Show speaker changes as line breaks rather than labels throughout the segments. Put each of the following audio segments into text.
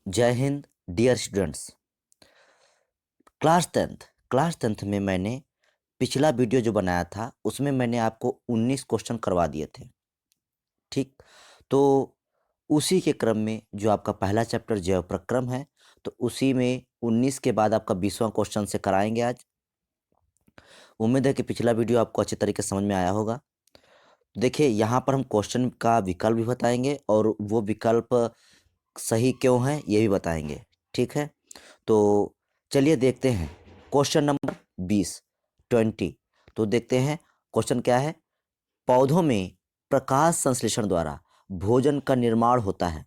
जय हिंद dear students. Class tenth में मैंने पिछला वीडियो जो बनाया था उसमें मैंने आपको 19 क्वेश्चन करवा दिए थे। ठीक, तो उसी के क्रम में जो आपका पहला चैप्टर जैव प्रक्रम है, तो उसी में 19 के बाद आपका 20वां क्वेश्चन से कराएंगे आज। उम्मीद है कि पिछला वीडियो आपको अच्छी तरीके से समझ में आया होगा। देखिए, यहाँ पर हम क्वेश्चन का विकल्प भी बताएंगे और वो विकल्प सही क्यों है ये भी बताएंगे। ठीक है, तो चलिए देखते हैं क्वेश्चन नंबर 20। तो देखते हैं क्वेश्चन क्या है। पौधों में प्रकाश संश्लेषण द्वारा भोजन का निर्माण होता है।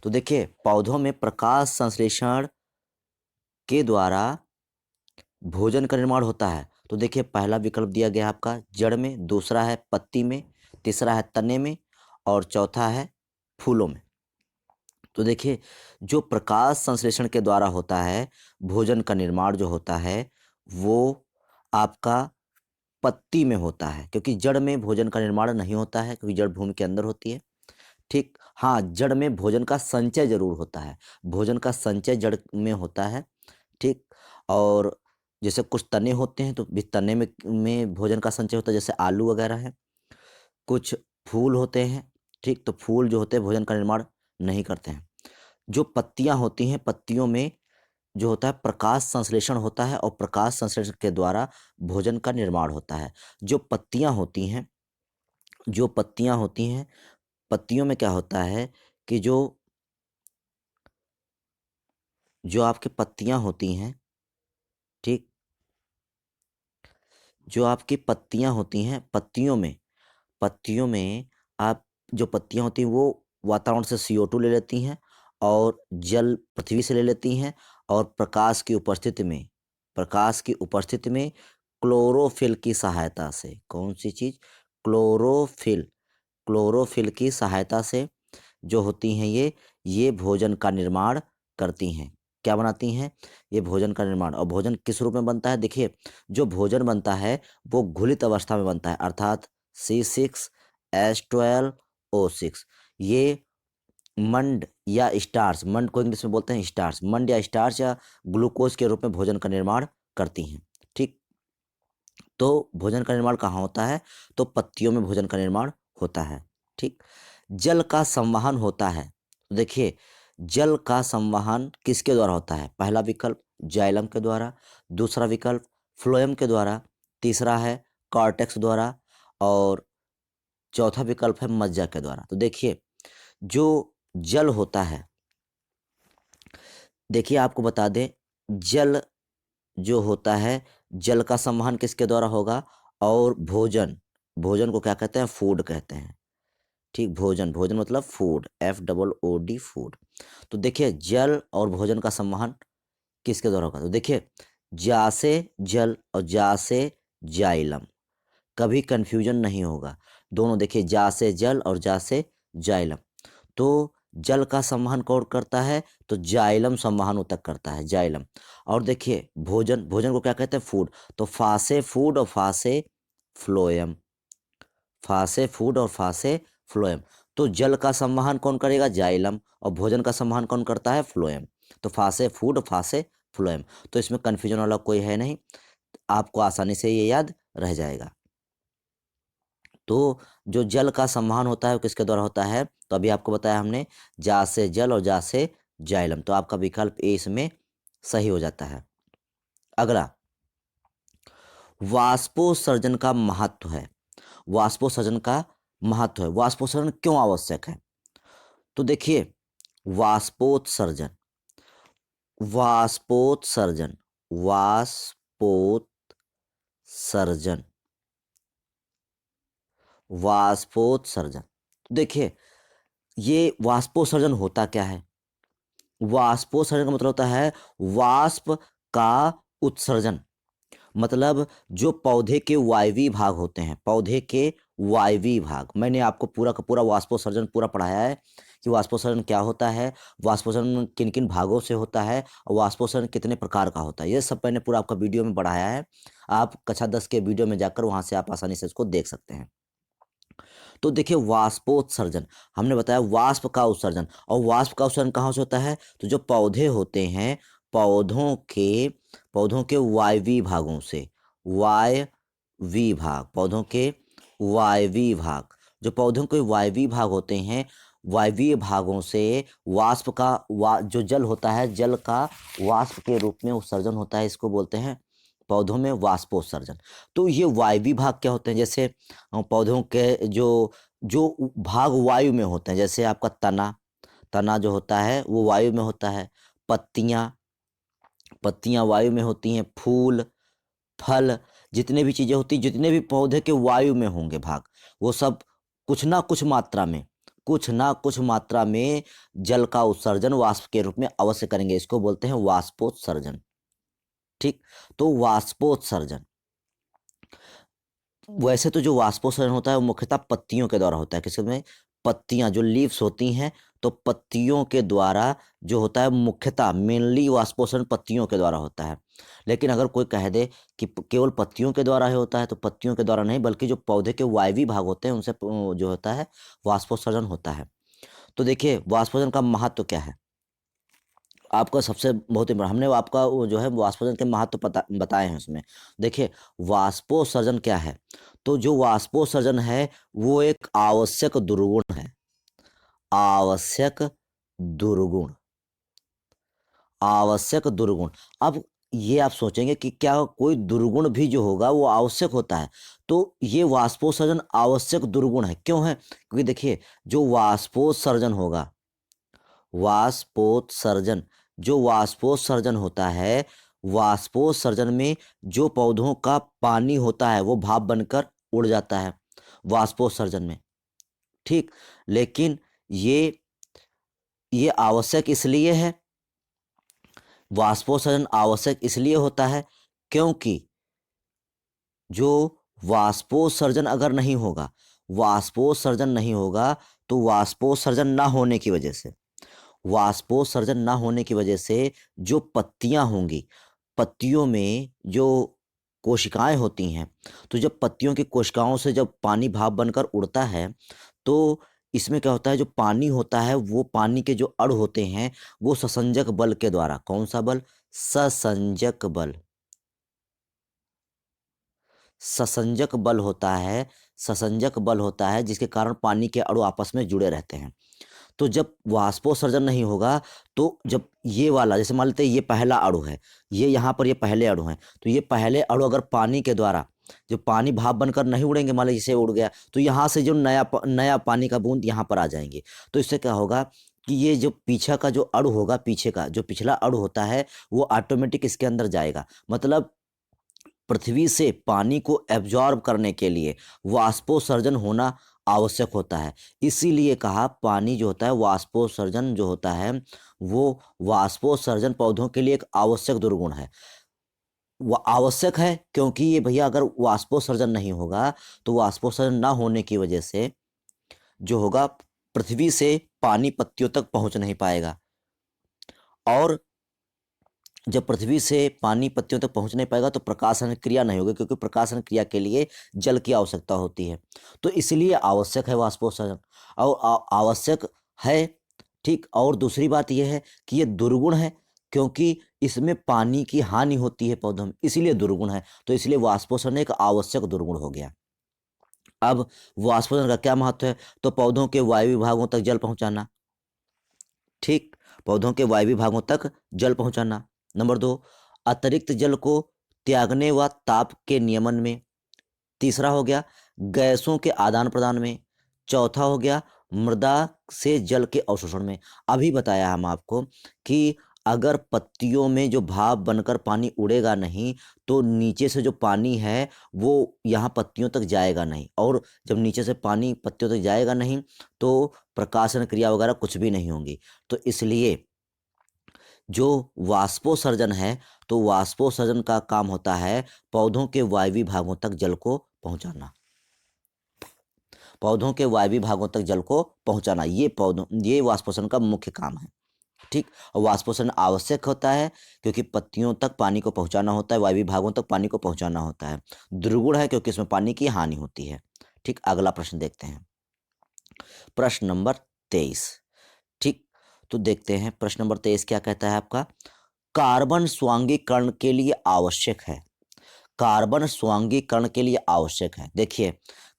तो देखिए, पौधों में प्रकाश संश्लेषण के द्वारा भोजन का निर्माण होता है। तो देखिए, पहला विकल्प दिया गया है आपका जड़ में, दूसरा है पत्ती में, तीसरा है तने में और चौथा है फूलों में। तो देखिए, जो प्रकाश संश्लेषण के द्वारा होता है भोजन का निर्माण जो होता है वो आपका पत्ती में होता है, क्योंकि जड़ में भोजन का निर्माण नहीं होता है क्योंकि जड़ भूमि के अंदर होती है। ठीक, हाँ, जड़ में भोजन का संचय जरूर होता है, भोजन का संचय जड़ में होता है। ठीक, और जैसे कुछ तने होते हैं तो भी तने में भोजन का संचय होता है, जैसे आलू वगैरह है। कुछ फूल होते हैं, ठीक, तो फूल जो होते हैं भोजन का निर्माण नहीं करते हैं। जो पत्तियां होती हैं, पत्तियों में जो होता है प्रकाश संश्लेषण होता है और प्रकाश संश्लेषण के द्वारा भोजन का निर्माण होता है। जो पत्तियां होती हैं, जो पत्तियां होती हैं, पत्तियों में क्या होता है कि जो जो आपकी पत्तियां होती हैं, ठीक, जो आपकी पत्तियां होती हैं, पत्तियों में आप जो पत्तियां होती हैं वो वातावरण से CO2 ले लेती हैं और जल पृथ्वी से ले लेती हैं और प्रकाश की उपस्थिति में क्लोरोफिल की सहायता से, कौन सी चीज, क्लोरोफिल की सहायता से जो होती हैं ये भोजन का निर्माण करती हैं। क्या बनाती हैं? ये भोजन का निर्माण। और भोजन किस रूप में बनता है? देखिए, जो भोजन बनता है वो घुलित अवस्था में बनता है, अर्थात C6H12O6। ये मंड या स्टार्च, मंड को इंग्लिश में बोलते हैं स्टार्च, मंड या स्टार्च या ग्लूकोज के रूप में भोजन का निर्माण करती हैं। ठीक, तो भोजन का निर्माण कहाँ होता है? तो पत्तियों में भोजन का निर्माण होता है। ठीक, जल का संवहन होता है। तो देखिए, जल का संवहन किसके द्वारा होता है? पहला विकल्प जाइलम के द्वारा, दूसरा विकल्प फ्लोएम के द्वारा, तीसरा है कॉर्टेक्स द्वारा और चौथा विकल्प है मज्जा के द्वारा। तो देखिए, जो जल होता है, देखिए आपको बता दें, जल जो होता है, जल का संवहन किसके द्वारा होगा? और भोजन, भोजन को क्या कहते हैं? फूड कहते हैं। ठीक, भोजन, भोजन मतलब फूड, FOOD, फूड। तो देखिए, जल और भोजन का संवहन किसके द्वारा होगा? तो देखिए, जा से जल और जा से जाइलम, कभी कंफ्यूजन नहीं होगा। दोनों देखिए, जा से जल और जा से जाइलम। तो जल का संवहन कौन करता है? तो जाइलम संवहन ऊतक करता है, जाइलम। और देखिए, भोजन, भोजन को क्या कहते हैं? फूड। तो फा से फूड और फा से फ्लोएम, फा से फूड और फा से फ्लोएम। तो जल का संवहन कौन करेगा? जाइलम। और भोजन का संवहन कौन करता है? फ्लोएम। तो फा से फूड, फा से फ्लोएम। तो इसमें कंफ्यूजन वाला कोई है नहीं, आपको आसानी से ये याद रह जाएगा। तो जो जल का संवहन होता है वो किसके द्वारा होता है? तो अभी आपको बताया हमने, जा से जल और जा से जाइलम। तो आपका विकल्प ए इसमें सही हो जाता है। अगला, वाष्पोत्सर्जन का महत्व है। वाष्पोत्सर्जन का महत्व है, वाष्पोत्सर्जन क्यों आवश्यक है? तो देखिए, वाष्पोत्सर्जन, वाष्पोत्सर्जन, वाष्पोत्सर्जन, वाष्पोत्सर्जन। तो देखिए, ये वाष्पोत्सर्जन होता क्या है? वाष्पोत्सर्जन का मतलब होता है वाष्प का उत्सर्जन। मतलब जो पौधे के वायवीय भाग होते हैं, पौधे के वायवीय भाग, मैंने आपको पूरा का पूरा वाष्पोत्सर्जन पूरा पढ़ाया है कि वाष्पोत्सर्जन क्या होता है, वाष्पोत्सर्जन किन किन भागों से होता है और वाष्पोत्सर्जन कितने प्रकार का होता है। ये सब मैंने पूरा आपका वीडियो में पढ़ाया है। आप कक्षा 10 के वीडियो में जाकर वहां से आप आसानी से इसको देख सकते हैं। तो देखिए वाष्पोत्सर्जन, हमने बताया वाष्प का उत्सर्जन, और वाष्प का उत्सर्जन कहाँ से होता है? तो जो पौधे होते हैं, पौधों के वायवीय भागों से, वायवीय भाग, पौधों के वायवीय भाग, जो पौधों के वायवीय भाग होते हैं, वायवीय भागों से वाष्प का जो जल होता है, जल का वाष्प के रूप में उत्सर्जन होता है, इसको बोलते हैं पौधों में वाष्पोत्सर्जन। तो ये वायवीय भाग क्या होते हैं? जैसे पौधों के जो जो भाग वायु में होते हैं, जैसे आपका तना, तना जो होता है वो वायु में होता है, पत्तियां, पत्तियां वायु में होती हैं, फूल, फल, जितने भी चीजें होती, जितने भी पौधे के वायु में होंगे भाग, वो सब कुछ ना कुछ मात्रा में जल का उत्सर्जन वाष्प के रूप में अवश्य करेंगे, इसको बोलते हैं वाष्पोत्सर्जन। ठीक, तो वाष्पोत्सर्जन, वैसे तो जो वाष्पोत्सर्जन होता है वो मुख्यतः पत्तियों के द्वारा होता है। किसके में? पत्तियां, जो लीव्स होती हैं, तो पत्तियों के द्वारा जो होता है, मुख्यतः मेनली वाष्पोत्सर्जन पत्तियों के द्वारा होता है। लेकिन अगर कोई कह दे कि केवल पत्तियों के द्वारा ही होता है, तो पत्तियों के द्वारा नहीं, बल्कि जो पौधे के वायवीय भाग होते हैं उनसे जो होता है वाष्पोत्सर्जन होता है। तो देखिए वाष्पोत्सर्जन का महत्व क्या है, आपका सबसे बहुत ही हमने आपका वो जो है वाष्पोत्सर्जन के महत्व बताए हैं उसमें। देखिए वाष्पोत्सर्जन क्या है? तो जो वाष्पोत्सर्जन है वो एक आवश्यक दुर्गुण है, आवश्यक दुर्गुण, आवश्यक दुर्गुण। अब ये आप सोचेंगे कि क्या कोई दुर्गुण भी जो होगा वो आवश्यक होता है? तो ये वाष्पोत्सर्जन आवश्यक दुर्गुण है, क्यों है? क्योंकि देखिए जो वाष्पोत्सर्जन होगा, वाष्पोत्सर्जन, जो वाष्पोत्सर्जन होता है, वाष्पोत्सर्जन में जो पौधों का पानी होता है वो भाप बनकर उड़ जाता है वाष्पोत्सर्जन में। ठीक, लेकिन ये आवश्यक इसलिए है, वाष्पोत्सर्जन आवश्यक इसलिए होता है क्योंकि जो वाष्पोत्सर्जन अगर नहीं होगा, वाष्पोत्सर्जन नहीं होगा, तो वाष्पोत्सर्जन ना होने की वजह से, वाष्पोत्सर्जन ना होने की वजह से जो पत्तियां होंगी, पत्तियों में जो कोशिकाएं होती हैं, तो जब पत्तियों की कोशिकाओं से जब पानी भाप बनकर उड़ता है, तो इसमें क्या होता है, जो पानी होता है वो पानी के जो अणु होते हैं वो ससंजक बल के द्वारा, कौन सा बल? ससंजक बल, ससंजक बल होता है, ससंजक बल होता है जिसके कारण पानी के अणु आपस में जुड़े रहते हैं। तो जब वाष्पोत्सर्जन नहीं होगा, तो जब ये वाला, जैसे मान लेते हैं ये पहला अणु है, ये यहाँ पर ये पहले अणु हैं, तो ये पहले अणु अगर पानी के द्वारा, जो पानी भाप बनकर नहीं उड़ेंगे, मान लीजिए इसे उड़ गया, तो यहाँ से जो नया पानी का बूंद यहाँ पर आ जाएंगे, तो इससे क्या होगा कि ये जो पीछे का जो अणु होगा, पीछे का जो पिछला अणु होता है वो ऑटोमेटिक इसके अंदर जाएगा। मतलब पृथ्वी से पानी को एब्जॉर्ब करने के लिए वाष्पोत्सर्जन होना आवश्यक होता है। इसीलिए कहा पानी जो होता है, वाष्पोत्सर्जन जो होता है, वो वाष्पोत्सर्जन पौधों के लिए एक आवश्यक दुर्गुण है। वो आवश्यक है क्योंकि ये भैया अगर वाष्पोत्सर्जन नहीं होगा, तो वाष्पोत्सर्जन ना होने की वजह से जो होगा, पृथ्वी से पानी पत्तियों तक पहुंच नहीं पाएगा, और जब पृथ्वी से पानी पत्तियों तक पहुंच नहीं पाएगा तो प्रकाशन क्रिया नहीं होगी, क्योंकि प्रकाशन क्रिया के लिए जल की आवश्यकता होती है। तो इसलिए आवश्यक है वाष्पोत्सर्जन, और आवश्यक है। ठीक, और दूसरी बात यह है कि ये दुर्गुण है, क्योंकि इसमें पानी की हानि होती है पौधों में, इसीलिए दुर्गुण है। तो इसलिए वाष्पोत्सर्जन एक आवश्यक दुर्गुण हो गया। अब वाष्पोत्सर्जन का क्या महत्व है? तो पौधों के वायु विभागों तक जल पहुंचाना। ठीक, पौधों के वायवीय भागों तक जल पहुंचाना। नंबर 2, अतिरिक्त जल को त्यागने व ताप के नियमन में। तीसरा हो गया गैसों के आदान प्रदान में। चौथा हो गया मृदा से जल के अवशोषण में। अभी बताया हम आपको कि अगर पत्तियों में जो भाप बनकर पानी उड़ेगा नहीं, तो नीचे से जो पानी है वो यहाँ पत्तियों तक जाएगा नहीं, और जब नीचे से पानी पत्तियों तक जाएगा नहीं तो प्रकाशन क्रिया वगैरह कुछ भी नहीं होंगी। तो इसलिए जो वाष्पोत्सर्जन है, तो वाष्पोत्सर्जन का काम होता है पौधों के वायवीय भागों तक जल को पहुंचाना, पौधों के वायवीय भागों तक जल को पहुंचाना, ये वाष्पोत्सर्जन का मुख्य काम है। ठीक, और वाष्पोत्सर्जन आवश्यक होता है क्योंकि पत्तियों तक पानी को पहुंचाना होता है, वायवीय भागों तक पानी को पहुंचाना होता है। दुर्गुण है क्योंकि इसमें पानी की हानि होती है। ठीक, अगला प्रश्न देखते हैं। प्रश्न नंबर 23। ठीक, तो देखते हैं प्रश्न नंबर 23 क्या कहता है आपका। कार्बन स्वांगीकरण के लिए आवश्यक है। कार्बन स्वांगीकरण के लिए आवश्यक है। देखिए,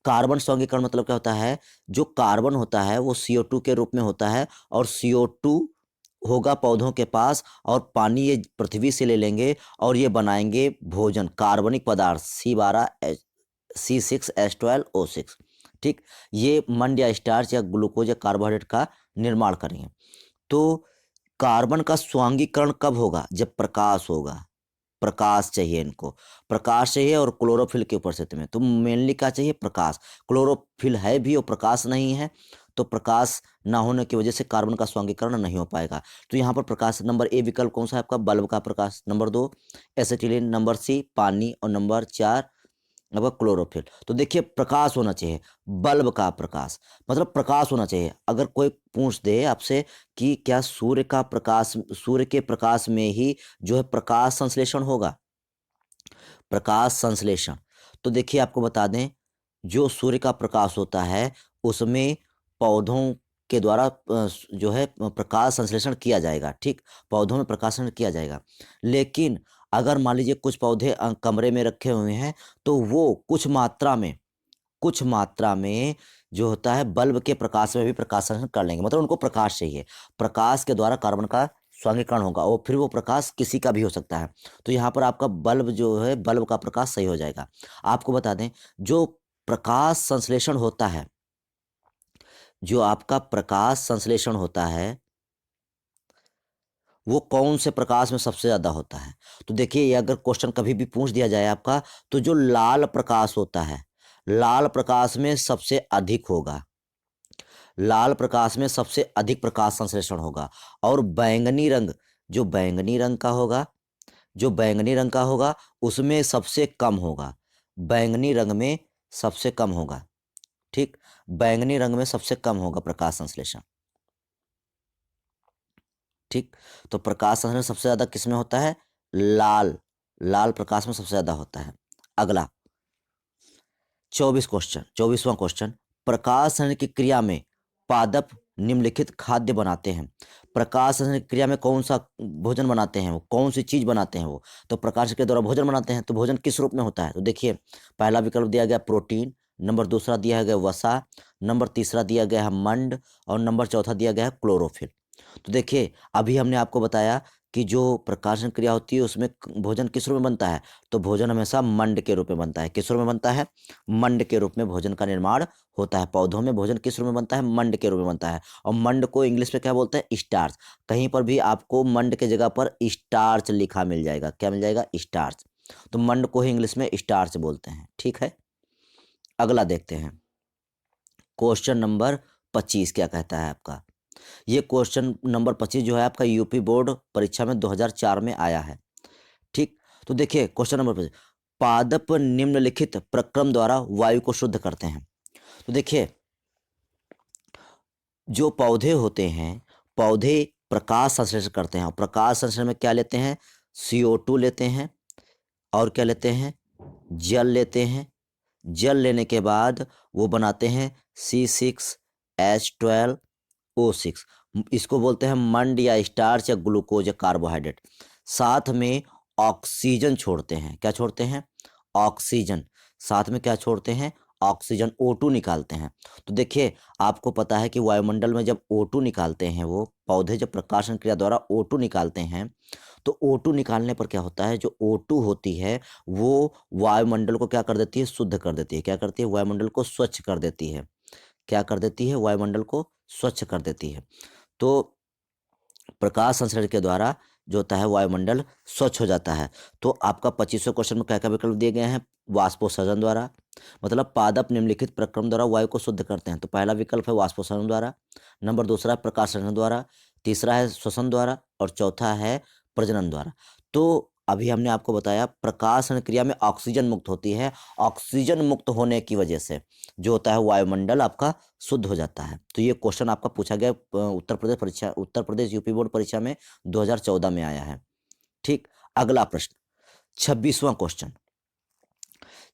कार्बन स्वांगीकरण मतलब क्या होता है, जो कार्बन होता है वो CO2 के रूप में होता है, और CO2 होगा पौधों के पास, और पानी ये पृथ्वी से ले लेंगे और ये बनाएंगे भोजन, कार्बनिक पदार्थ C6H12O6। ठीक, ये मंड या स्टार्च या ग्लूकोज या कार्बोहाइड्रेट का निर्माण करेंगे। तो कार्बन का स्वांगीकरण कब होगा, जब प्रकाश होगा। प्रकाश चाहिए इनको, प्रकाश चाहिए, और क्लोरोफिल की उपस्थिति में। तो मेनली क्या चाहिए, प्रकाश। क्लोरोफिल है भी और प्रकाश नहीं है, तो प्रकाश ना होने की वजह से कार्बन का स्वांगीकरण नहीं हो पाएगा। तो यहाँ पर प्रकाश नंबर ए विकल्प कौन सा है आपका, बल्ब का प्रकाश। नंबर 2 एसिटिलीन, नंबर सी पानी, और नंबर 4 आपका क्लोरोफिल। तो देखिए, प्रकाश होना चाहिए, बल्ब का प्रकाश, मतलब प्रकाश होना चाहिए। अगर कोई पूछ दे आपसे कि क्या सूर्य का प्रकाश, सूर्य के प्रकाश में ही जो है प्रकाश संश्लेषण होगा, प्रकाश संश्लेषण, तो देखिए आपको बता दें, जो सूर्य का प्रकाश होता है उसमें पौधों के द्वारा जो है प्रकाश संश्लेषण किया जाएगा। ठीक, पौधों में प्रकाश संश्लेषण किया जाएगा। लेकिन अगर मान लीजिए कुछ पौधे कमरे में रखे हुए हैं, तो वो कुछ मात्रा में जो होता है बल्ब के प्रकाश में भी प्रकाश संश्लेषण कर लेंगे, मतलब उनको प्रकाश चाहिए। प्रकाश के द्वारा कार्बन का स्वांगीकरण होगा, और फिर वो प्रकाश किसी का भी हो सकता है। तो यहाँ पर आपका बल्ब जो है, बल्ब का प्रकाश सही हो जाएगा। आपको बता दें, जो प्रकाश संश्लेषण होता है, जो आपका प्रकाश संश्लेषण होता है, वो कौन से प्रकाश में सबसे ज़्यादा होता है। तो देखिए, ये अगर क्वेश्चन कभी भी पूछ दिया जाए आपका, तो जो लाल प्रकाश होता है, लाल प्रकाश में सबसे अधिक होगा, लाल प्रकाश में सबसे अधिक प्रकाश संश्लेषण होगा। और बैंगनी रंग, जो बैंगनी रंग का होगा, जो बैंगनी रंग का होगा उसमें सबसे कम होगा, बैंगनी रंग में सबसे कम होगा। ठीक, बैंगनी रंग में सबसे कम होगा प्रकाश संश्लेषण। ठीक, तो प्रकाश संश्लेषण सबसे ज़्यादा किस में होता है, लाल, लाल प्रकाश में सबसे ज़्यादा होता है। अगला 24वां क्वेश्चन, प्रकाश संश्लेषण की क्रिया में पादप निम्नलिखित खाद्य बनाते हैं। प्रकाश संश्लेषण की क्रिया में कौन सा भोजन बनाते हैं, वो कौन सी चीज बनाते हैं वो, तो प्रकाश के द्वारा भोजन बनाते हैं। तो भोजन किस रूप में होता है, तो देखिए, पहला विकल्प दिया गया प्रोटीन, नंबर दूसरा दिया गया वसा, नंबर तीसरा दिया गया है मंड, और नंबर चौथा दिया गया है क्लोरोफिल। तो देखिए, अभी हमने आपको बताया कि जो प्रकाशन क्रिया होती है उसमें भोजन किस रूप में बनता है, तो भोजन हमेशा मंड के रूप में बनता है। किस रूप में बनता है, मंड के रूप में भोजन का निर्माण होता है। पौधों में भोजन किस रूप में बनता है, मंड के रूप में बनता है। और मंड को इंग्लिश में क्या बोलते हैं, स्टार्च। कहीं पर भी आपको मंड के जगह पर स्टार्च लिखा मिल जाएगा, क्या मिल जाएगा, स्टार्च। तो मंड को ही इंग्लिश में स्टार्च बोलते हैं। ठीक है, अगला देखते हैं, क्वेश्चन नंबर 25 क्या कहता है आपका। ये क्वेश्चन नंबर 25 जो है आपका यूपी बोर्ड परीक्षा में 2004 में आया है। ठीक, तो देखिए क्वेश्चन नंबर 25, पादप निम्नलिखित प्रक्रम द्वारा वायु को शुद्ध करते हैं। तो देखिए, जो पौधे होते हैं, पौधे प्रकाश संश्लेषण करते हैं, और प्रकाश संश्लेषण में क्या लेते हैं, CO2 लेते हैं, और क्या लेते हैं, जल लेते हैं। जल लेने के बाद वो बनाते हैं C6H12O6, इसको बोलते हैं मंड या स्टार्च या ग्लूकोज या कार्बोहाइड्रेट। साथ में ऑक्सीजन छोड़ते हैं, क्या छोड़ते हैं, ऑक्सीजन। साथ में क्या छोड़ते हैं, ऑक्सीजन, O2 निकालते हैं। तो देखिए, आपको पता है कि वायुमंडल में जब O2 निकालते हैं, वो पौधे जब प्रकाशन क्रिया द्वारा O2 निकालते हैं, तो O2 निकालने पर क्या होता है, जो O2 होती है वो वायुमंडल को क्या कर देती है, शुद्ध कर देती है। क्या करती है, वायुमंडल को स्वच्छ कर देती है। क्या कर देती है, वायुमंडल को स्वच्छ कर देती है। तो प्रकाश संश्लेषण के द्वारा जो होता है वायुमंडल स्वच्छ हो जाता है। तो आपका 25वें क्वेश्चन में क्या क्या विकल्प दिए गए हैं, वाष्पोत्सर्जन द्वारा, मतलब पादप निम्नलिखित प्रक्रम द्वारा वायु को शुद्ध करते हैं। तो पहला विकल्प है वाष्पोत्सर्जन द्वारा, नंबर दूसरा है प्रकाश संश्लेषण द्वारा, तीसरा है श्वसन द्वारा, और चौथा है प्रजनन द्वारा। तो अभी हमने आपको बताया प्रकाश संश्लेषण क्रिया में ऑक्सीजन मुक्त होती है, ऑक्सीजन मुक्त होने की वजह से जो होता है वायुमंडल आपका शुद्ध हो जाता है। तो ये क्वेश्चन आपका पूछा गया उत्तर प्रदेश यूपी बोर्ड परीक्षा में 2014 में आया है। ठीक, अगला प्रश्न 26वां क्वेश्चन।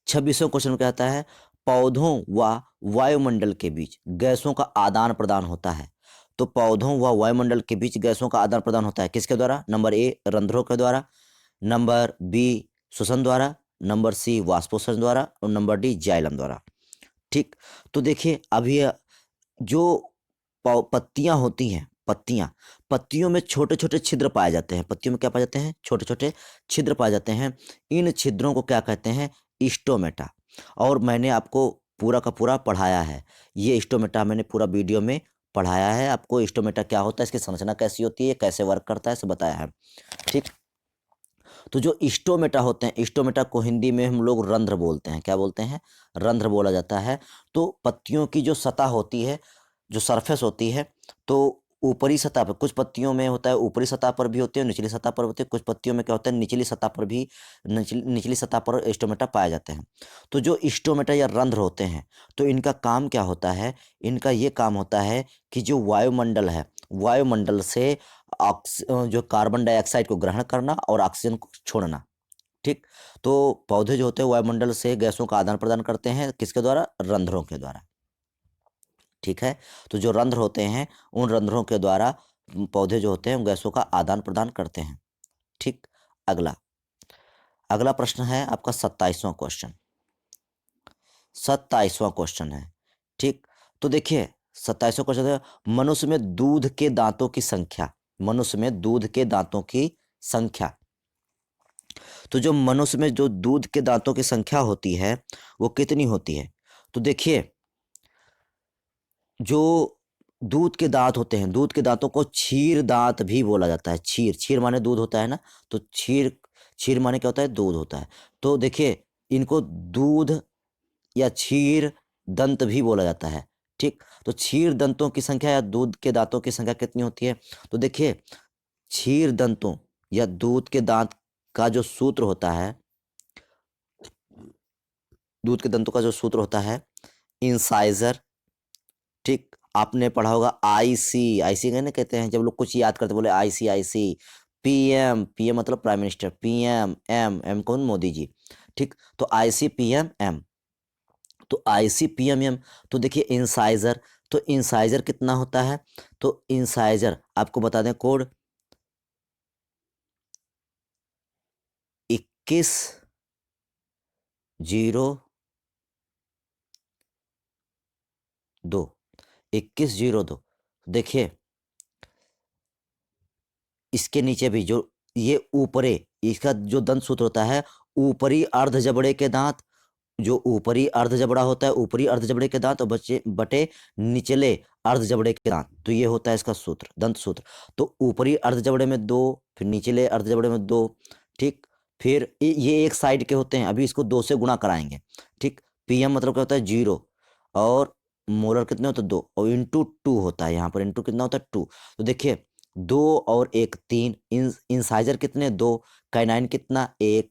26वां क्वेश्चन में क्या आता है, पौधों व वायुमंडल के बीच गैसों का आदान प्रदान होता है। तो पौधों व वायुमंडल के बीच गैसों का आदान प्रदान होता है किसके द्वारा? नंबर ए रंध्रों के द्वारा, नंबर बी श्वसन द्वारा, नंबर सी वाष्पोत्सर्जन द्वारा और नंबर डी जाइलम द्वारा। ठीक, तो देखिए अभी जो पत्तियां होती हैं, पत्तियों में छोटे छोटे छिद्र पाए जाते हैं। पत्तियों में क्या पाए जाते हैं? छोटे छोटे छिद्र पाए जाते हैं। इन छिद्रों को क्या कहते हैं? स्टोमेटा। और मैंने आपको पूरा का पूरा पढ़ाया है, ये स्टोमेटा मैंने पूरा वीडियो में पढ़ाया है आपको। स्टोमेटा क्या होता है, इसकी संरचना कैसी होती है, कैसे वर्क करता है, सब बताया है। ठीक, तो जो स्टोमेटा होते हैं, स्टोमेटा को हिंदी में हम लोग रंध्र बोलते हैं। क्या बोलते हैं? रंध्र बोला जाता है। तो पत्तियों की जो सतह होती है, जो सरफेस होती है, तो ऊपरी सतह पर कुछ पत्तियों में होता है, ऊपरी सतह पर भी होते हैं, निचली सतह पर होते हैं। कुछ पत्तियों में क्या होता है, निचली सतह पर भी, निचली सतह पर स्टोमेटा पाए जाते हैं। तो जो स्टोमेटा या रंध्र होते हैं, तो इनका काम क्या होता है? इनका ये काम होता है कि जो वायुमंडल है, वायुमंडल से जो कार्बन डाइऑक्साइड को ग्रहण करना और ऑक्सीजन को छोड़ना। ठीक, तो पौधे जो होते हैं वायुमंडल से गैसों का आदान प्रदान करते हैं किसके द्वारा? रंध्रों के द्वारा। ठीक है, तो जो रंध्र होते हैं, उन रंध्रों के द्वारा पौधे जो होते हैं गैसों का आदान प्रदान करते हैं। ठीक, अगला अगला प्रश्न है आपका 27वां क्वेश्चन। 27वां क्वेश्चन है। ठीक, तो देखिए 27वां क्वेश्चन है, मनुष्य में दूध के दांतों की संख्या, मनुष्य में दूध के दांतों की संख्या। तो जो मनुष्य में जो दूध के दांतों की संख्या होती है वो कितनी होती है? तो देखिए जो दूध के दांत होते हैं, दूध के दांतों को क्षीर दांत भी बोला जाता है। क्षीर माने दूध होता है ना, तो क्षीर माने क्या होता है? दूध होता है। तो देखिए इनको दूध या क्षीर दंत भी बोला जाता है। ठीक, तो क्षीर दंतों की संख्या या दूध के दांतों की संख्या कितनी होती है? तो देखिए क्षीर दंतों या दूध के दांत का जो सूत्र होता है, दूध के दंतों का जो सूत्र होता है, इंसाइजर। ठीक, आपने पढ़ा होगा आईसी, आईसी कहने कहते हैं जब लोग कुछ याद करते बोले आईसी आईसी। पीएम, पीएम मतलब prime minister, PM, M, M कौन? मोदी जी। ठीक, तो आईसी पीएम एम, तो आईसी पीएम एम। तो देखिए इंसाइजर, तो इंसाइजर कितना होता है? तो इंसाइजर आपको बता दें कोड 2102। देखिए इसके नीचे भी जो ये ऊपरे, इसका जो दंत सूत्र होता है, ऊपरी अर्ध जबड़े के दांत, जो ऊपरी अर्ध जबड़ा होता है, ऊपरी अर्ध जबड़े के दांत और बचे बटे निचले अर्ध जबड़े के दांत, तो ये होता है इसका सूत्र, दंत सूत्र। तो ऊपरी अर्ध जबड़े में 2, फिर निचले अर्ध जबड़े में 2। ठीक, फिर ये एक साइड के होते हैं, अभी इसको 2 से गुणा कराएंगे। ठीक, पीएम मतलब क्या होता है? 0, और मोलर कितने होते हैं? 2, और इंटू 2 होता है, यहाँ पर इंटू कितना होता है? 2। तो देखिए 2 और 1 3, इंसाइजर कितने? 2, काइनाइन कितना? 1,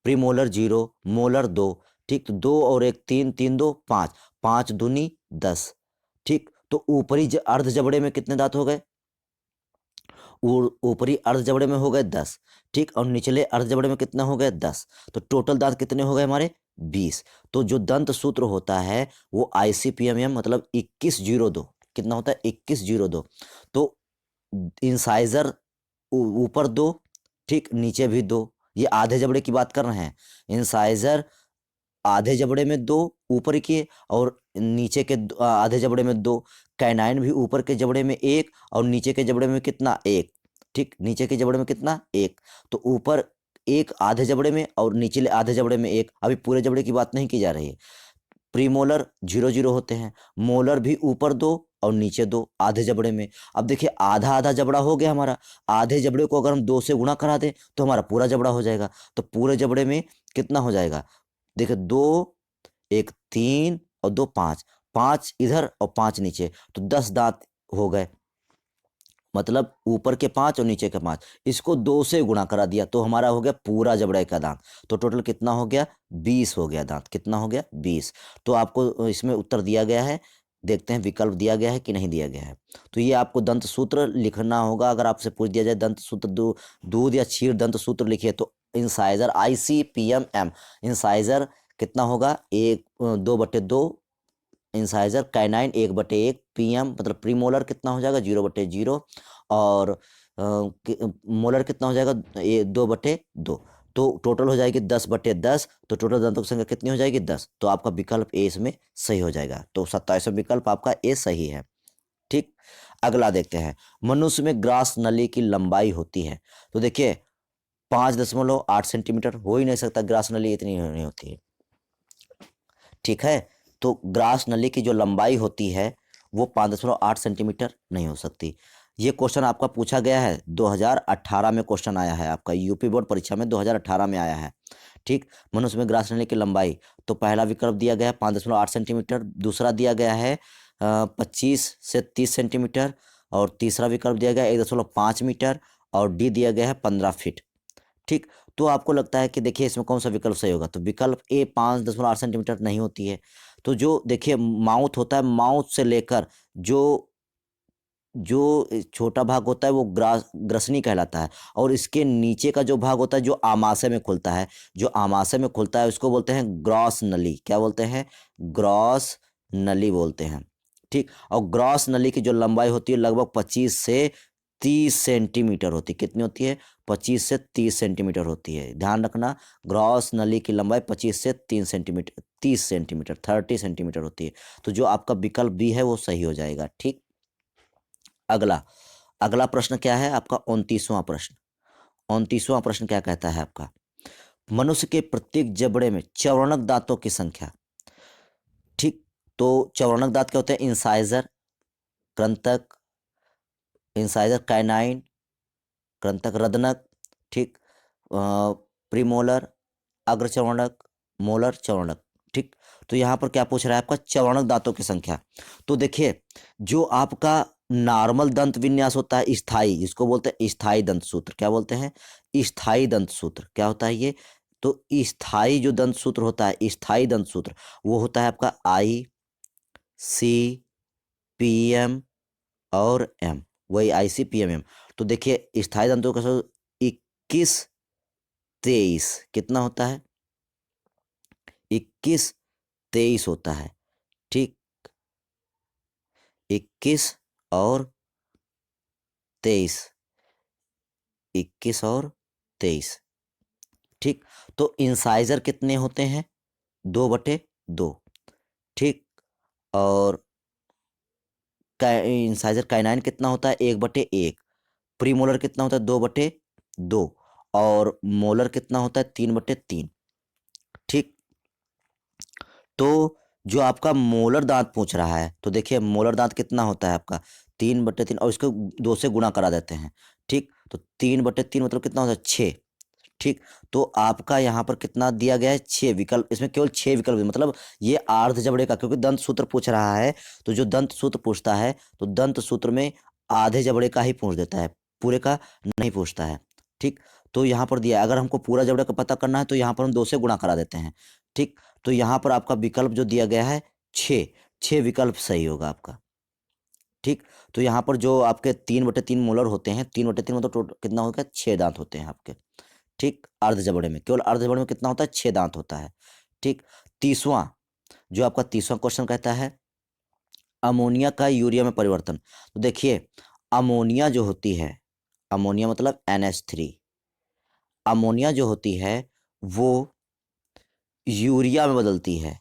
प्रीमोलर 0, मोलर 2। ठीक, तो 2 और 1 3, 3 2 5, 5 दूनी 10। ठीक, तो ऊपरी अर्ध जबड़े में कितने दांत हो गए? ऊपरी अर्ध जबड़े में हो गए 10। ठीक, और निचले अर्ध जबड़े में कितना हो गए? 10। तो टोटल दांत कितने हो गए हमारे? 20। तो जो दंत सूत्र होता है वो आईसीपीएमएम मतलब 2102 कितना होता है? 2102। तो इंसाइजर ऊपर 2, ठीक, नीचे भी 2। ये आधे जबड़े की बात कर रहे हैं। इंसाइजर आधे जबड़े में 2 ऊपर के, और नीचे के आधे जबड़े में 2। कैनाइन भी ऊपर के जबड़े में 1 और नीचे के जबड़े में कितना? 1। ठीक, नीचे के जबड़े में कितना? 1। तो ऊपर 1 आधे जबड़े में और निचले आधे जबड़े में 1। अभी पूरे जबड़े की बात नहीं की जा रही है। प्रीमोलर 0 0 होते हैं, मोलर भी ऊपर 2 और नीचे 2 आधे जबड़े में। अब देखिए आधा आधा जबड़ा हो गया हमारा, आधे जबड़े को अगर हम 2 से गुणा करा दें तो हमारा पूरा जबड़ा हो जाएगा। तो पूरे जबड़े में कितना हो जाएगा? देखिए 2, 1 3 और 2 5, 5 इधर और 5 नीचे, तो 10 दांत हो गए। मतलब ऊपर के 5 और नीचे के 5, इसको 2 से गुणा करा दिया तो हमारा हो गया पूरा जबड़े का दांत। तो टोटल कितना हो गया? 20 हो गया दांत। कितना हो गया? 20। तो आपको इसमें उत्तर दिया गया है, देखते हैं विकल्प दिया गया है कि नहीं दिया गया है। तो ये आपको दंत सूत्र लिखना होगा। अगर आपसे पूछ दिया जाए दंत सूत्र दूध या क्षीर दंत सूत्र लिखिए, तो इंसाइजर आईसीपीएमएम, इंसाइजर कितना होगा, 2/2 इंसाइजर, काइनाइन 1/1, पीएम मतलब प्रीमोलर कितना हो जाएगा 0/0, और मोलर कितना हो जाएगा 2/2। तो टोटल हो जाएगी 10/10। तो टोटल दंतों की संख्या कितनी हो जाएगी 10। तो आपका विकल्प ए इसमें सही हो जाएगा। तो 27वां विकल्प आपका ए सही है। ठीक, अगला देखते हैं। मनुष्य में ग्रास नली की लंबाई होती है, तो देखिए 5.8 सेंटीमीटर। हो ही नहीं सकता, ग्रास नली इतनी नहीं होती है। ठीक है, तो ग्रास नली की जो लंबाई होती है वो 5.8 सेंटीमीटर नहीं हो सकती। ये क्वेश्चन आपका पूछा गया है 2018 में, क्वेश्चन आया है आपका यूपी बोर्ड परीक्षा में 2018 में आया है। ठीक, मनुष्य में ग्रास नली की लंबाई, तो पहला विकल्प दिया गया है 5.8 सेंटीमीटर, दूसरा दिया गया है 25 से 30 सेंटीमीटर, और तीसरा विकल्प दिया गया है 1.5 मीटर, और डी दिया गया है 15 फीट। ठीक, तो आपको लगता है कि देखिए इसमें कौन सा विकल्प सही होगा, तो विकल्प ए 5.8 सेंटीमीटर नहीं होती है। तो जो देखिए माउथ होता है, माउथ से लेकर जो जो छोटा भाग होता है वो ग्रसनी कहलाता है, और इसके नीचे का जो भाग होता है जो आमाशय में खुलता है, जो आमाशय में खुलता है उसको बोलते हैं ग्रॉस नली। क्या बोलते हैं, ग्रॉस नली बोलते हैं। ठीक, और ग्रॉस नली की जो लंबाई होती है लगभग 25 से 30 सेंटीमीटर होती है। कितनी होती है, 25 से 30 सेंटीमीटर होती है। ध्यान रखना, ग्रॉस नली की लंबाई 25 से 3 सेंटीमीटर 30 सेंटीमीटर 30 सेंटीमीटर होती है। तो जो आपका विकल्प बी है वो सही हो जाएगा। ठीक, अगला अगला प्रश्न क्या है आपका, 29वां प्रश्न। 29वां प्रश्न क्या कहता है आपका, मनुष्य के प्रत्येक जबड़े में चौवर्णक दांतों की संख्या। ठीक, तो चौवर्णक दांत क्या होते हैं, इंसाइजर, कृंतक, इंसाइजर काइनाइन, कृंतक रदनक। ठीक, प्रीमोलर, अग्रचर्वणक, मोलर चर्वणक। ठीक, तो यहाँ पर क्या पूछ रहा है आपका, चर्वणक दांतों की संख्या। तो देखिए जो आपका नॉर्मल दंत विन्यास होता है स्थाई, जिसको बोलते हैं स्थाई दंत सूत्र, क्या बोलते हैं, स्थाई दंत सूत्र। क्या होता है ये, तो स्थाई जो दंत सूत्र होता है, स्थाई दंत सूत्र, वो होता है आपका आई, सी, पी एम और एम, वही आई सी पी एम एम। तो देखिए स्थाई दंतों का 21, 23 कितना होता है, 21, 23 होता है। ठीक, 21 और 23, 21 और 23। ठीक, तो इंसाइजर कितने होते हैं, 2/2। ठीक, और इंसाइजर काइनाइन कितना होता है, 1/1। प्रीमोलर कितना होता है, 2/2, और मोलर कितना होता है, 3/3। ठीक, तो जो आपका मोलर दांत पूछ रहा है, तो देखिए मोलर दांत कितना होता है आपका, 3/3, और इसको 2 से गुणा करा देते हैं। ठीक, तो 3/3 मतलब कितना होता है, 6। ठीक, तो आपका यहाँ पर कितना दिया गया है, 6 विकल्प। इसमें केवल 6 विकल्प मतलब ये अर्ध जबड़े का, क्योंकि दंत सूत्र पूछ रहा है, तो जो दंत सूत्र पूछता है तो दंत सूत्र में आधे जबड़े का ही पूछ देता है, पूरे का नहीं पूछता है। ठीक, तो यहाँ पर दिया है, अगर हमको पूरा जबड़े का पता करना है तो यहाँ पर हम 2 से गुणा करा देते हैं। ठीक, तो यहाँ पर आपका विकल्प जो दिया गया है 6, 6 विकल्प सही होगा आपका। ठीक, तो यहाँ पर जो आपके 3/3 मोलर होते हैं, 3/3 मतलब कितना होगा, 6 दांत होते हैं आपके। ठीक, अर्ध जबड़े में, केवल अर्ध जबड़े में कितना होता है, 6 दांत होता है। ठीक, 30वां, जो आपका 30वां क्वेश्चन कहता है अमोनिया का यूरिया में परिवर्तन। तो देखिए अमोनिया जो होती है, अमोनिया मतलब NH3, अमोनिया जो होती है वो यूरिया में बदलती है,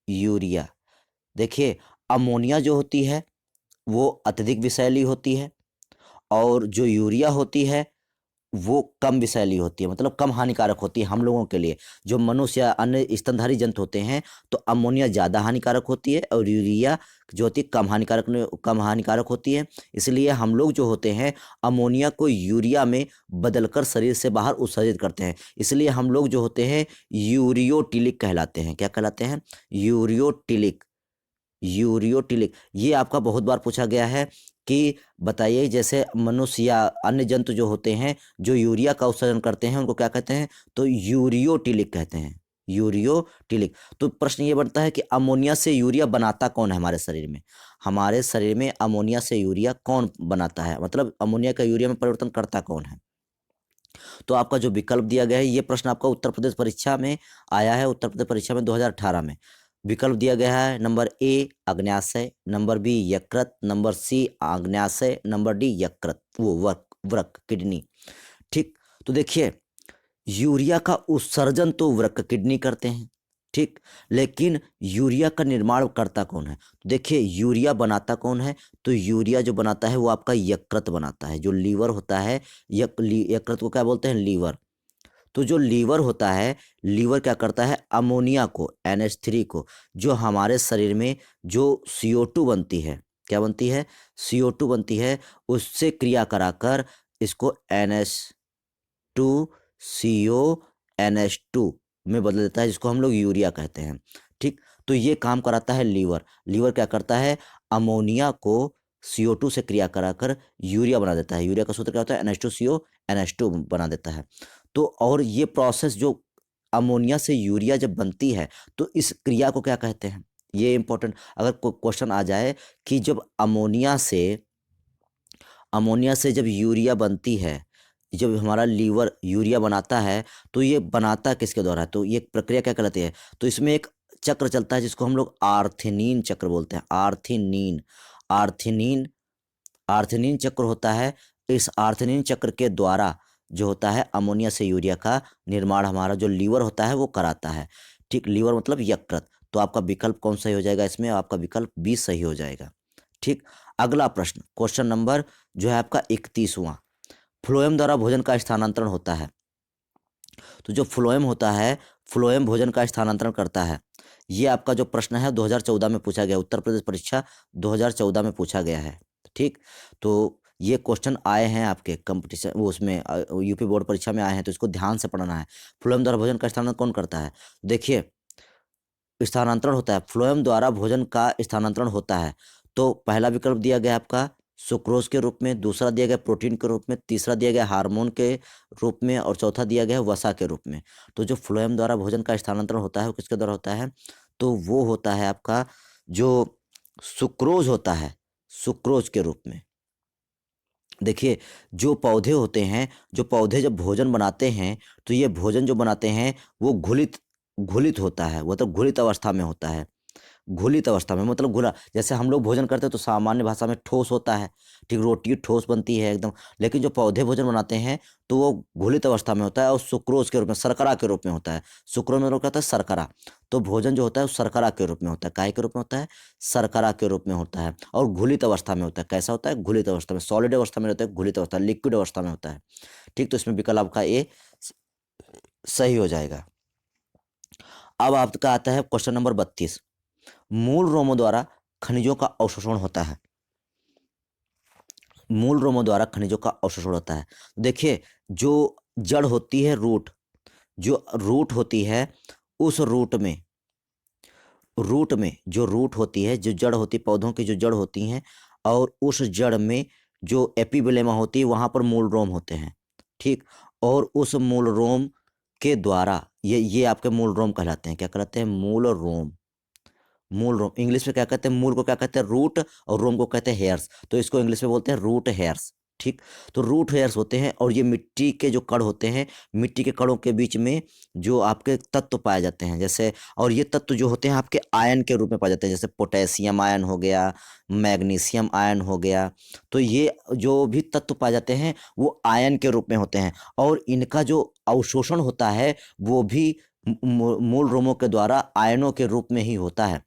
यूरिया। देखिए अमोनिया जो होती है वो अत्यधिक विषैली होती है, और जो यूरिया होती है वो कम विषैली होती है, मतलब कम हानिकारक होती है हम लोगों के लिए। जो मनुष्य या अन्य स्तनधारी जंतु होते हैं तो अमोनिया ज़्यादा हानिकारक होती है, और यूरिया जो होती है कम हानिकारक होती है। इसलिए हम लोग जो होते हैं अमोनिया को यूरिया में बदलकर शरीर से बाहर उत्सर्जित करते हैं। इसलिए हम लोग जो होते हैं यूरियोटिलिक कहलाते हैं। क्या कहलाते हैं, यूरियोटिलिक, यूरियोटिलिक। ये आपका बहुत बार पूछा गया है कि बताइए जैसे मनुष्य या अन्य जंतु जो होते हैं जो यूरिया का उत्सर्जन करते हैं उनको क्या कहते हैं, तो यूरियोटिलिक कहते हैं, यूरियोटिलिक। तो प्रश्न ये बनता है कि अमोनिया से यूरिया बनाता कौन है हमारे शरीर में, हमारे शरीर में अमोनिया से यूरिया कौन बनाता है, मतलब अमोनिया का यूरिया में परिवर्तन करता कौन है। तो आपका जो विकल्प दिया गया है, ये प्रश्न आपका उत्तर प्रदेश परीक्षा में आया है, उत्तर प्रदेश परीक्षा में 2018 में। विकल्प दिया गया है नंबर ए अग्न्याशय, नंबर बी यकृत, नंबर सी आग्न्याशय, नंबर डी यकृत वो वृक्क किडनी। ठीक, तो देखिए यूरिया का उत्सर्जन तो वृक्क किडनी करते हैं, ठीक, लेकिन यूरिया का निर्माण करता कौन है? तो देखिए यूरिया बनाता कौन है? तो यूरिया जो बनाता है वो आपका यकृत बनाता है, जो लीवर होता है। यकृत को क्या बोलते हैं? लीवर। तो जो लीवर होता है, लीवर क्या करता है? अमोनिया को, NH3 को, जो हमारे शरीर में जो CO2 बनती है, क्या बनती है? CO2 बनती है, उससे क्रिया कराकर इसको NH2CO NH2 में बदल देता है, जिसको हम लोग यूरिया कहते हैं। ठीक, तो ये काम कराता है लीवर। लीवर क्या करता है? अमोनिया को CO2 से क्रिया कराकर यूरिया बना देता है। यूरिया का सूत्र क्या होता है? NH2CO NH2 बना देता है। तो और ये प्रोसेस जो अमोनिया से यूरिया जब बनती है, तो इस क्रिया को क्या कहते हैं? ये इंपॉर्टेंट, अगर कोई क्वेश्चन आ जाए कि जब अमोनिया से जब यूरिया बनती है, जब हमारा लीवर यूरिया बनाता है, तो ये बनाता किसके द्वारा है? तो ये प्रक्रिया क्या कहलाती है? तो इसमें एक चक्र चलता है जिसको हम लोग आर्थिनीन चक्र बोलते हैं। आर्थिनीन, आर्थिनीन, आर्थिनीन चक्र होता है। इस आर्थिनीन चक्र के द्वारा जो होता है अमोनिया से यूरिया का निर्माण हमारा जो लीवर होता है वो कराता है। ठीक, लीवर मतलब यकृत। तो आपका विकल्प कौन सही हो जाएगा इसमें? आपका विकल्प बी सही हो जाएगा। ठीक, अगला प्रश्न, क्वेश्चन नंबर जो है आपका 31वां। फ्लोएम द्वारा भोजन का स्थानांतरण होता है। तो जो फ्लोएम होता है, फ्लोएम भोजन का स्थानांतरण करता है। ये आपका जो प्रश्न है 2014 में पूछा गया, उत्तर प्रदेश परीक्षा 2014 में पूछा गया है। ठीक, तो ये क्वेश्चन आए हैं आपके कंपटीशन वो उसमें यूपी बोर्ड परीक्षा में आए हैं, तो इसको ध्यान से पढ़ना है। फ्लोएम द्वारा भोजन का स्थानांतरण कौन करता है? देखिए स्थानांतरण होता है, फ्लोएम द्वारा भोजन का स्थानांतरण होता है। तो पहला विकल्प दिया गया आपका सुक्रोज के रूप में, दूसरा दिया गया प्रोटीन के रूप में, तीसरा दिया गया हार्मोन के रूप में, और चौथा दिया गया है वसा के रूप में। तो जो फ्लोएम द्वारा भोजन का स्थानांतरण होता है वो किसके द्वारा होता है? तो वो होता है आपका जो सुक्रोज होता है, सुक्रोज के रूप में। देखिए जो पौधे होते हैं, जो पौधे जब भोजन बनाते हैं, तो ये भोजन जो बनाते हैं वो घुलित घुलित होता है, वो तो घुलित अवस्था में होता है। घुलित अवस्था में मतलब घुला, जैसे हम लोग भोजन करते हैं तो सामान्य भाषा में ठोस होता है, ठीक, रोटी ठोस बनती है एकदम। लेकिन जो पौधे भोजन बनाते हैं तो वो घुलित अवस्था में होता है और सुक्रोज के रूप में, शर्करा के रूप में होता है। सुक्रोज में क्या होता है? शर्करा। तो भोजन जो होता है वो शर्करा के रूप में होता है। काहे के रूप में होता है? शर्करा के रूप में होता है, और घुलित अवस्था में होता है। कैसा होता है? घुलित अवस्था में, सॉलिड अवस्था में रहता है, घुलित अवस्था, लिक्विड अवस्था में होता है। ठीक, तो इसमें विकल्प आपका ए सही हो जाएगा। अब आपका आता है क्वेश्चन नंबर 32। मूल रोमों द्वारा खनिजों का अवशोषण होता है। मूल रोमों द्वारा खनिजों का अवशोषण होता है। देखिए जो जड़ होती है, रूट, जो रूट होती है, उस रूट में जो रूट होती है, जो जड़ होती है, पौधों की जो जड़ होती हैं, और उस जड़ में जो एपिब्लेमा होती है वहाँ पर मूल रोम होते हैं। ठीक, और उस मूल रोम के द्वारा ये आपके मूल रोम कहलाते हैं। क्या कहलाते हैं? मूल रोम। मूल रोम इंग्लिश में क्या कहते हैं? मूल को क्या कहते हैं? रूट, और रोम को कहते हैं हेयर्स। तो इसको इंग्लिश में बोलते हैं रूट हेयर्स। ठीक, तो रूट हेयर्स होते हैं, और ये मिट्टी के जो कण होते हैं, मिट्टी के कणों के बीच में जो आपके तत्व पाए जाते हैं, जैसे, और ये तत्व जो होते हैं आपके आयन के रूप में पाए जाते हैं, जैसे पोटेशियम आयन हो गया, मैग्नीशियम आयन हो गया। तो ये जो भी तत्व पाए जाते हैं वो आयन के रूप में होते हैं, और इनका जो अवशोषण होता है वो भी मूल रोमों के द्वारा आयनों के रूप में ही होता है।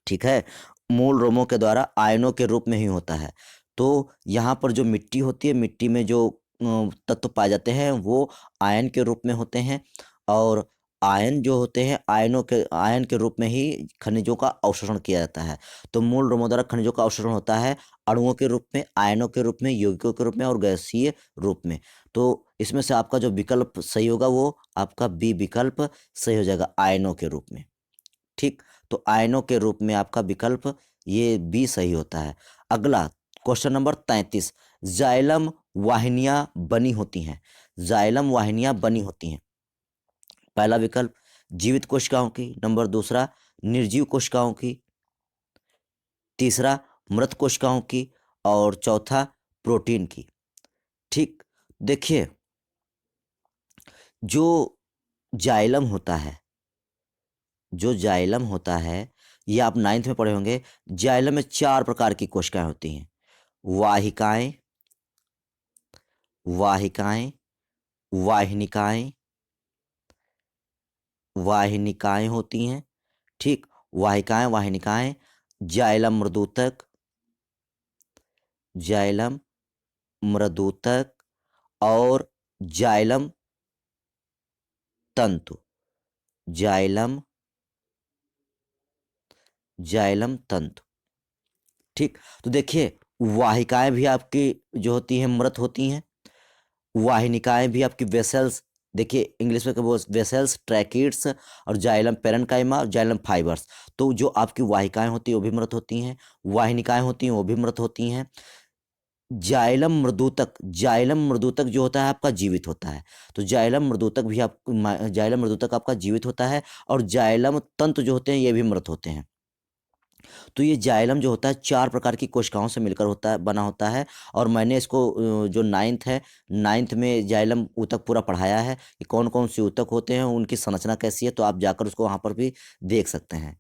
ठीक है, मूल रोमों के द्वारा आयनों के रूप में ही होता है। तो यहाँ पर जो मिट्टी होती है, मिट्टी में जो तत्व पाए जाते हैं वो आयन के रूप में होते हैं, और आयन जो होते हैं आयन के रूप में ही खनिजों का अवशोषण किया जाता है। तो मूल रोमों द्वारा खनिजों का अवशोषण होता है अणुओं के रूप में, आयनों के रूप में, यौगिकों के रूप में, और गैसीय रूप में। तो इसमें से आपका जो विकल्प सही होगा वो आपका बी विकल्प सही हो जाएगा, आयनों के रूप में। ठीक, तो आयनों के रूप में आपका विकल्प ये बी सही होता है। अगला क्वेश्चन नंबर 33। जाइलम वाहिनियां बनी होती हैं। जाइलम वाहिनियां बनी होती हैं। पहला विकल्प जीवित कोशिकाओं की, नंबर दूसरा निर्जीव कोशिकाओं की, तीसरा मृत कोशिकाओं की, और चौथा प्रोटीन की। ठीक, देखिए जो जाइलम होता है, जो जाइलम होता है, ये आप 9th में पढ़े होंगे। जाइलम में 4 प्रकार की कोशिकाएँ होती हैं। वाहिकाएँ, वाहिकाएँ, वाहिनिकाएँ, वाहिनिकाएँ होती हैं, ठीक? वाहिकाएँ, वाहिनिकाएँ, जाइलम मृदुतक, जाइलम मृदुतक और जाइलम तंतु, जाइलम जाइलम तंतु, ठीक? तो देखिए, वाहिकाएँ भी आपकी जो होती हैं मृत होती हैं, वाहिनिकाएँ भी आपकी वेसल्स, देखिए इंग्लिश में वो वेसल्स, ट्रैकिड्स और जाइलम पैरेन्काइमा, जाइलम फाइबर्स। तो जो आपकी वाहिकाएँ होती हैं वो भी मृत होती हैं, वाहिनिकाएँ होती हैं वो भी मृत होती हैं। जाइलम मृदुतक जो होता है आपका जीवित होता है। तो जाइलम मृदुतक आपका जीवित होता है और जाइलम तंतु जो होते हैं ये भी मृत होते हैं। तो ये जाइलम जो होता है 4 प्रकार की कोशिकाओं से मिलकर बना होता है और मैंने इसको जो 9th है, 9th में जाइलम ऊतक पूरा पढ़ाया है कि कौन-कौन से ऊतक होते हैं, उनकी संरचना कैसी है, तो आप जाकर उसको वहाँ पर भी देख सकते हैं।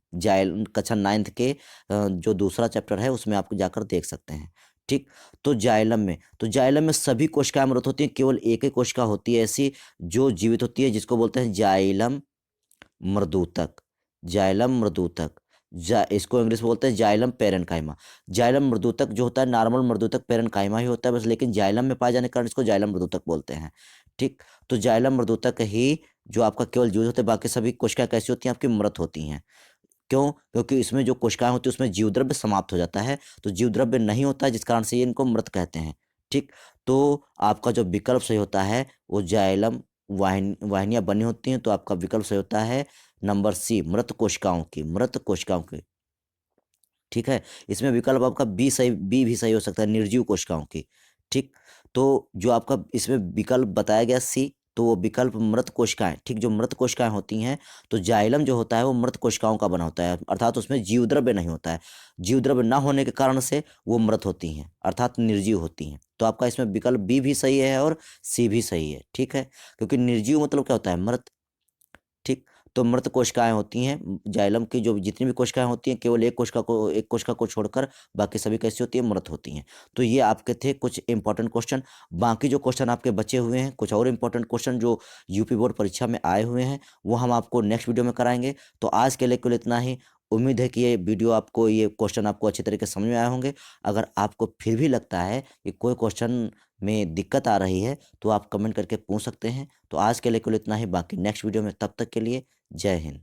कक्षा 9th के जो दूसरा चैप्टर है उसमें आप जाकर देख सकते हैं, ठीक? तो जाइलम में सभी कोशिकाएँ मृत होती हैं, केवल एक ही कोशिका होती है ऐसी जो जीवित होती है, जिसको बोलते हैं जाइलम मृदुतक, जाइलम मृदुतक। इसको इंग्लिश में बोलते हैं जाइलम पैरेन्काइमा। जाइलम मृदुतक जो होता है नॉर्मल मृदुतक पैरेन्काइमा ही होता है बस, लेकिन जाइलम में पाए जाने के कारण इसको जाइलम मृदुतक बोलते हैं, ठीक? तो जाइलम मृदुतक ही जो आपका केवल जीवित होते हैं, बाकी सभी कोशिकाएँ कैसी होती हैं आपकी मृत होती हैं। क्यों? क्योंकि इसमें जो कोशिकाएँ होती हैं उसमें जीवद्रव्य समाप्त हो जाता है, तो जीवद्रव्य नहीं होता है जिस कारण से ये इनको मृत कहते हैं, ठीक? तो आपका जो विकल्प सही होता है वो जाइलम वाहिनियाँ बनी होती हैं, तो आपका विकल्प सही होता है नंबर सी, मृत कोशिकाओं की, ठीक है? इसमें विकल्प आपका बी भी सही हो सकता है, निर्जीव कोशिकाओं की, ठीक? तो जो आपका इसमें विकल्प बताया गया सी, तो वो विकल्प मृत कोशिकाएँ, ठीक? जो मृत कोशिकाएँ होती हैं, तो जाइलम जो होता है वो मृत कोशिकाओं का बना होता है, अर्थात उसमें जीवद्रव्य नहीं होता है। जीवद्रव्य ना होने के कारण से वो मृत होती हैं, अर्थात निर्जीव होती हैं। तो आपका इसमें विकल्प बी भी सही है और सी भी सही है, ठीक है? क्योंकि निर्जीव मतलब क्या होता है? मृत, ठीक? तो मृत कोशिकाएँ होती हैं, जाइलम की जो जितनी भी कोशिकाएँ होती हैं, केवल एक कोशिका को छोड़कर बाकी सभी कैसी होती हैं? मृत होती हैं। तो ये आपके थे कुछ इम्पोर्टेंट क्वेश्चन। बाकी जो क्वेश्चन आपके बचे हुए हैं, कुछ और इम्पोर्टेंट क्वेश्चन जो यूपी बोर्ड परीक्षा में आए हुए हैं, वो हम आपको नेक्स्ट वीडियो में कराएँगे। तो आज के लिए केवल इतना ही। उम्मीद है कि ये क्वेश्चन आपको अच्छे तरीके से समझ में आए होंगे। अगर आपको फिर भी लगता है कि कोई क्वेश्चन में दिक्कत आ रही है, तो आप कमेंट करके पूछ सकते हैं। तो आज के लिए केवल इतना ही, बाकी नेक्स्ट वीडियो में, तब तक के लिए जय हिंद।